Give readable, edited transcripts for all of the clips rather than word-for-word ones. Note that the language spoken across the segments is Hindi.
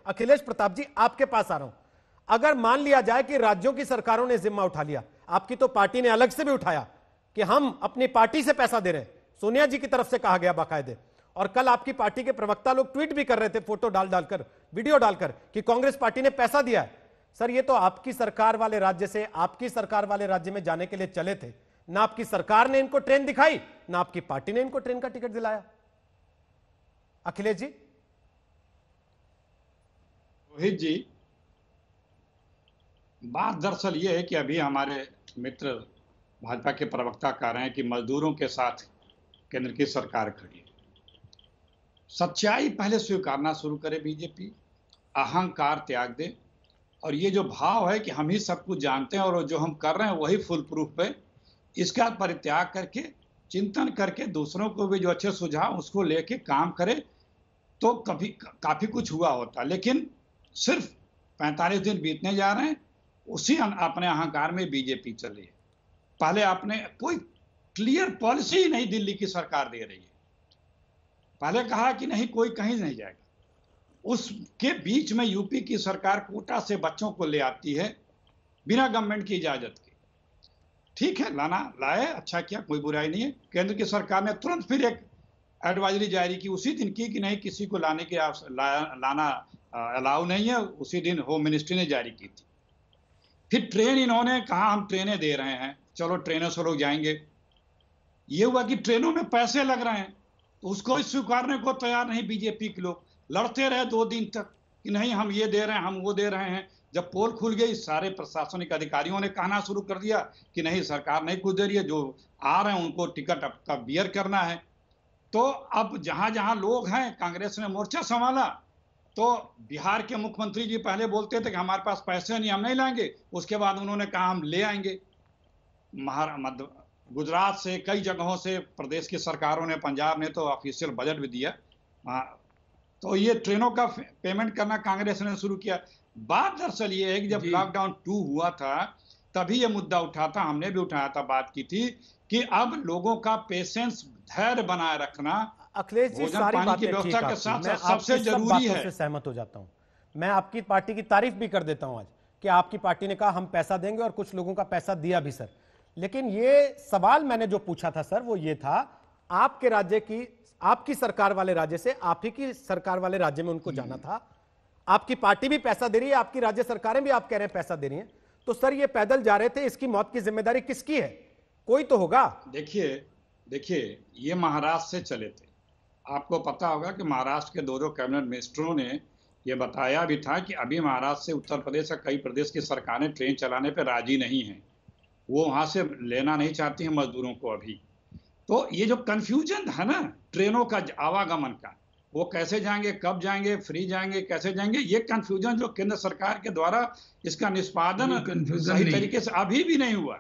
अखिलेश प्रताप जी, आपके पास आ रहा हूं। अगर मान लिया जाए कि राज्यों की सरकारों ने जिम्मा उठा लिया, आपकी तो पार्टी ने अलग से भी उठाया कि हम अपनी पार्टी से पैसा दे रहे हैं, सोनिया जी की तरफ से कहा गया बाकायदे, और कल आपकी पार्टी के प्रवक्ता लोग ट्वीट भी कर रहे थे, फोटो डालकर, वीडियो डालकर, कि कांग्रेस पार्टी ने पैसा दिया है। सर, ये तो आपकी सरकार वाले राज्य से आपकी सरकार वाले राज्य में जाने के लिए चले थे, ना आपकी सरकार ने इनको ट्रेन दिखाई, ना आपकी पार्टी ने इनको ट्रेन का टिकट दिलाया। अखिलेश जी। रोहित जी, बात दरअसल ये है कि अभी हमारे मित्र भाजपा के प्रवक्ता कह रहे हैं कि मजदूरों के साथ केंद्र की सरकार खड़ी है। सच्चाई पहले स्वीकारना शुरू करे बीजेपी, अहंकार त्याग दे, और ये जो भाव है कि हम ही सब कुछ जानते हैं और जो हम कर रहे हैं वही फुल प्रूफ है, इसका परित्याग करके चिंतन करके दूसरों को भी जो अच्छे सुझाव उसको लेके काम करे तो कभी काफी कुछ हुआ होता। लेकिन सिर्फ 45 दिन बीतने जा रहे हैं, उसी अपने अहंकार में बीजेपी चली है। पहले आपने कोई क्लियर पॉलिसी ही नहीं दिल्ली की सरकार दे रही है। पहले कहा कि नहीं, कोई कहीं नहीं जाएगा, उसके बीच में यूपी की सरकार कोटा से बच्चों को ले आती है बिना गवर्नमेंट की इजाजत के। ठीक है, लाए, अच्छा किया, कोई बुराई नहीं है। केंद्र की सरकार ने तुरंत फिर एक एडवाइजरी जारी की, उसी दिन की, कि नहीं किसी को लाने की लाना अलाउ नहीं है, उसी दिन होम मिनिस्ट्री ने जारी की थी। फिर ट्रेन इन्होंने कहा हम ट्रेनें दे रहे हैं, चलो ट्रेनों से लोग जाएंगे। ये हुआ कि ट्रेनों में पैसे लग रहे हैं, तो उसको स्वीकारने को तैयार नहीं बीजेपी के लोग। लड़ते रहे 2 दिन तक कि नहीं हम ये दे रहे हैं, हम वो दे रहे हैं। जब पोल खुल गई, सारे प्रशासनिक अधिकारियों ने कहना शुरू कर दिया कि नहीं, सरकार नहीं कुछ दे रही है, जो आ रहे हैं उनको टिकट अब का बियर करना है। तो अब जहां जहां लोग हैं, कांग्रेस ने मोर्चा संभाला। तो बिहार के मुख्यमंत्री जी पहले बोलते थे कि हमारे पास पैसे नहीं, हम नहीं लाएंगे, उसके बाद उन्होंने कहा हम ले आएंगे। गुजरात से, कई जगहों से प्रदेश की सरकारों ने, पंजाब ने तो ऑफिशियल बजट भी दिया। तो ये ट्रेनों का पेमेंट करना कांग्रेस ने शुरू किया। बात दरअसल ये है कि जब लॉकडाउन 2 हुआ था तभी ये मुद्दा उठा था, हमने भी उठाया था, बात की थी कि अब लोगों का पेशेंस, धैर्य बनाए रखना अखिलेश जी, सारी बातें की व्यवस्था के साथ सबसे जरूरी है। सहमत हो जाता हूं, मैं आपकी पार्टी की तारीफ भी कर देता हूं आज कि आपकी पार्टी ने कहा हम पैसा देंगे, और कुछ लोगों का पैसा दिया भी सर। लेकिन ये सवाल मैंने जो पूछा था सर, वो ये था, आपके राज्य की, आपकी सरकार वाले राज्य से आप ही की सरकार वाले राज्य में उनको जाना था, आपकी पार्टी भी पैसा दे रही है, आपकी राज्य सरकारें भी आप कह रहे हैं पैसा दे रही हैं, तो सर ये पैदल जा रहे थे, इसकी मौत की जिम्मेदारी किसकी है? कोई तो होगा। देखिए ये महाराष्ट्र से चले थे। आपको पता होगा कि महाराष्ट्र के 2 कैबिनेट मिनिस्टरों ने यह बताया भी था कि अभी महाराष्ट्र से उत्तर प्रदेश या कई प्रदेश की सरकारें ट्रेन चलाने पर राजी नहीं हैं, वो वहां से लेना नहीं चाहती हैं मजदूरों को अभी। तो ये जो कंफ्यूजन है ना ट्रेनों का आवागमन का, वो कैसे जाएंगे, कब जाएंगे, फ्री जाएंगे, कैसे जाएंगे, ये कंफ्यूजन जो केंद्र सरकार के द्वारा इसका निष्पादन सही तरीके से अभी भी नहीं हुआ,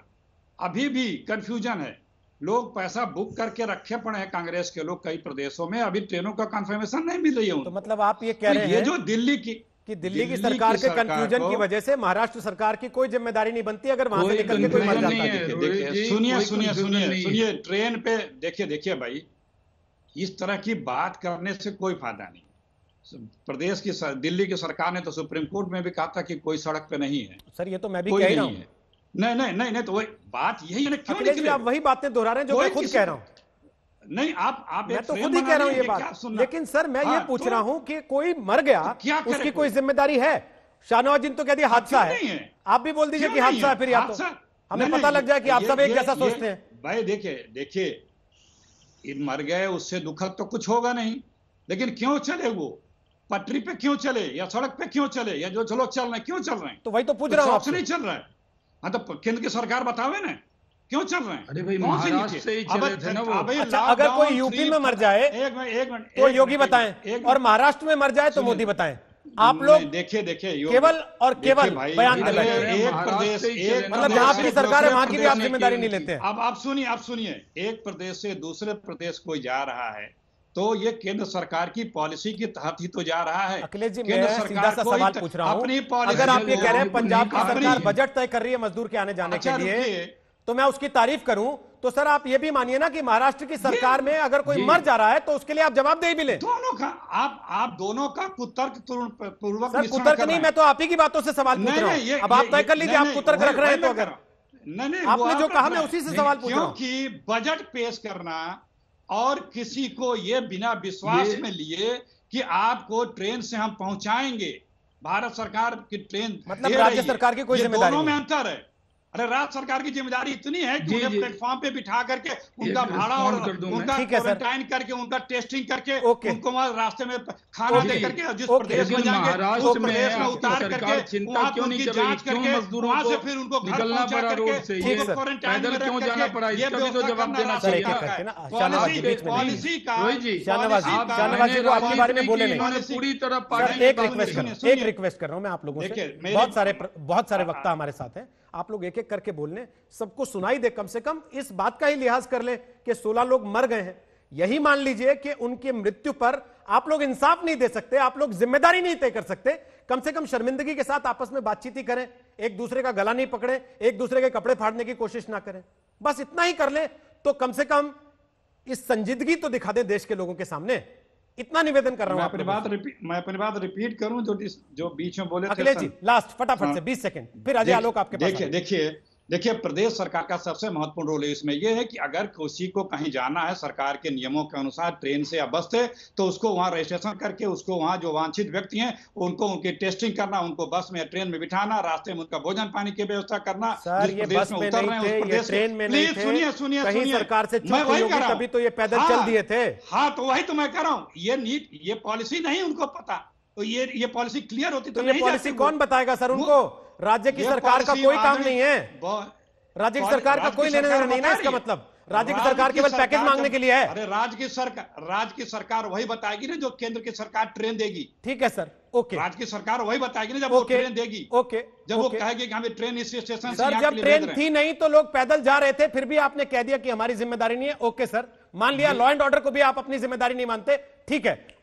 अभी भी कंफ्यूजन है। लोग पैसा बुक करके रखे पड़े हैं, कांग्रेस के लोग कई प्रदेशों में, अभी ट्रेनों का कंफर्मेशन नहीं मिल रही है। तो मतलब आप ये कह रहे हैं ये जो दिल्ली की सरकार के कंफ्यूजन की वजह से महाराष्ट्र सरकार की कोई जिम्मेदारी नहीं बनती अगर वहां से निकल के कोई मर जाता है। सुनिए ट्रेन पे देखिए भाई, इस तरह की बात करने से कोई फायदा नहीं। प्रदेश की दिल्ली की सरकार ने तो सुप्रीम कोर्ट में भी कहा था कि कोई सड़क पे नहीं है। सर ये तो मैं भी कह रहा हूं। नहीं, तो वही बात यही है ना, क्यों निकले? आप वही बातें दोहरा रहे हैं जो मैं खुद कह रहा हूं। नहीं, आप मैं तो खुद ही कह रहा हूं ये बात, लेकिन सर मैं ये पूछ रहा हूं कि कोई मर गया, उसकी कोई जिम्मेदारी है? शाहनवाज जी तो कह दिया हादसा है, आप भी बोल दीजिए कि हादसा है, फिर या तो हमें पता लग जाए कि आप सब एक जैसा सोचते हैं। भाई देखिए मर गए, उससे दुखद तो कुछ होगा नहीं, लेकिन क्यों चले वो पटरी पे, क्यों चले, या सड़क पे क्यों चले, या जो लोग चल रहे हैं क्यों चल रहे हैं? तो वही तो पूछ रहा हूं आपसे। नहीं चल रहा है, हाँ तो केंद्र की सरकार बतावे ना क्यों चल रहे हैं। अरे भाई महाराष्ट्र से ही चले थे ना वो। अच्छा, अगर कोई यूपी में मर जाए एक मिनट तो योगी बताएं, और महाराष्ट्र में मर जाए तो मोदी बताएं। आप लोग देखिए केवल और केवल बयान दे रहे हैं। एक प्रदेश, मतलब जहां आपकी सरकार है वहां की भी आप जिम्मेदारी नहीं लेते हैं। अब आप सुनिए, एक प्रदेश से दूसरे प्रदेश कोई जा रहा है तो ये केंद्र सरकार की पॉलिसी के तहत ही तो जा रहा है। अखिलेश जी, मैं सीधा सा सवाल पूछ रहा हूं, अगर आप ये कह रहे हैं पंजाब की सरकार बजट तय कर रही है मजदूर के आने जाने के लिए, तो मैं उसकी तारीफ करूं, तो सर आप ये भी मानिए ना कि महाराष्ट्र की सरकार में अगर कोई मर जा रहा है तो उसके लिए आप जवाबदेही भी लें। दोनों का आप दोनों का कुतर्क पूर्वक सर कुतर्क नहीं, मैं तो आप ही की बातों से सवाल पूछ रहा हूं। अब आप तय कर लीजिए, आप कुतर्क रख रहे हैं तो अगर नहीं आपने जो कहा मैं उसी से सवाल पूछ रहा हूं। क्योंकि बजट पेश करना और किसी को ये बिना विश्वास में लिए कि आपको ट्रेन से हम पहुंचाएंगे, भारत सरकार की ट्रेन मतलब राज्य सरकार की कोई जिम्मेदारी दोनों में नहीं। अंतर है। अरे राज्य सरकार की जिम्मेदारी इतनी है कि उन्हें प्लेटफॉर्म पे बिठा करके उनका भाड़ा और उनका क्वारंटाइन करके उनका टेस्टिंग करके उनको वहां रास्ते में खाना दे करके जिस प्रदेश में जाएंगे उस प्रदेश में उतार करके वहां उनकी जांच करके वहां से फिर उनको घर पहुंचा करके क्वारंटाइन में रख करके ये व्यवस्था करना राज्य का पॉलिसी का। शाहनवाज जी को आपके बारे में बोले नहीं। पूरी तरह एक रिक्वेस्ट कर रहा हूं मैं आप लोगों से, बहुत सारे वक्ता हमारे साथ हैं, आप लोग एक एक करके बोलने, सबको सुनाई दे, कम से कम इस बात का ही लिहाज कर ले कि 16 लोग मर गए हैं। यही मान लीजिए कि उनकी मृत्यु पर आप लोग इंसाफ नहीं दे सकते, आप लोग जिम्मेदारी नहीं तय कर सकते, कम से कम शर्मिंदगी के साथ आपस में बातचीत ही करें, एक दूसरे का गला नहीं पकड़े, एक दूसरे के कपड़े फाड़ने की कोशिश ना करें, बस इतना ही कर ले तो कम से कम इस संजीदगी तो दिखा दे देश के लोगों के सामने। इतना निवेदन कर रहा हूं। मैं अपनी बात रिपीट करूं जो बीच में बोले थे। अखिलेश जी लास्ट फटाफट से 20 सेकंड, फिर अजय आलोक आपके पास। देखिए प्रदेश सरकार का सबसे महत्वपूर्ण रोल है इसमें यह है कि अगर किसी को कहीं जाना है सरकार के नियमों के अनुसार ट्रेन से या बस से, तो उसको वहां रजिस्ट्रेशन करके उसको वहां जो वांछित व्यक्ति हैं उनको उनकी टेस्टिंग करना, उनको बस में या ट्रेन में बिठाना, रास्ते में उनका भोजन पानी की व्यवस्था करना। सर ये बस में नहीं थे, ये ट्रेन में नहीं थे, सुनिए सरकार से मैं वही कह रहा हूं, तभी तो ये पैदल चल दिए थे। हाँ तो वही तो मैं कह रहा हूँ, ये पॉलिसी नहीं उनको पता, तो ये पॉलिसी क्लियर होती तो ये पॉलिसी कौन बताएगा सर उनको? राज्य की सरकार का कोई काम नहीं है, राज्य की सरकार का कोई लेना देना नहीं ना, इसका मतलब राज्य की सरकार केवल पैकेज मांगने के लिए है। अरे राज्य की सरकार वही बताएगी ना जो केंद्र की सरकार ट्रेन देगी। ठीक है सर, ओके। राज्य की सरकार वही बताएगी ना जब वो ट्रेन देगी, ओके, जब वो कहेगी कि हमें ट्रेन इस स्टेशन सर जब ट्रेन थी नहीं तो लोग पैदल जा रहे थे, फिर भी आपने कह दिया कि हमारी जिम्मेदारी नहीं है। ओके सर, मान लिया लॉ एंड ऑर्डर को भी आप अपनी जिम्मेदारी नहीं मानते, ठीक है।